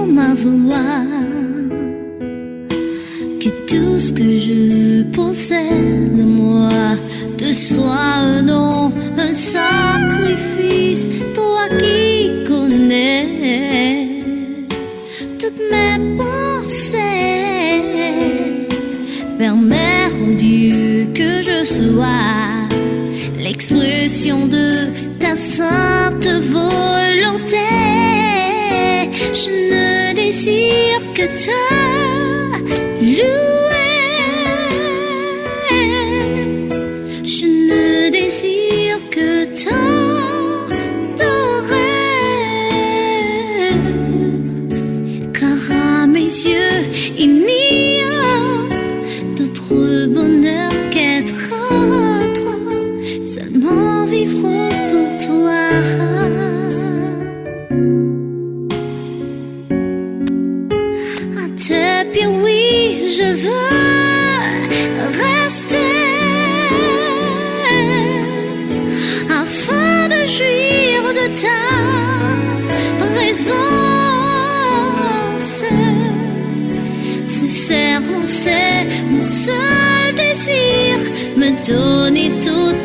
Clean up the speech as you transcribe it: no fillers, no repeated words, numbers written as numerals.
ma voix, que tout ce que je possède de moi te soit un don, un sacrifice. Toi qui connais toutes mes pensées, permets, oh Dieu, que je sois l'expression de ta sainte volonté. Je ne désire que te louer. Je ne désire que t'adorer. Car à mes yeux, il n'y a d'autre bonheur qu'être toi, seulement vivre pour toi. À tes pieds, oui, je veux rester, afin de jouir de ta présence. Sincèrement, c'est mon seul désir, me donner toute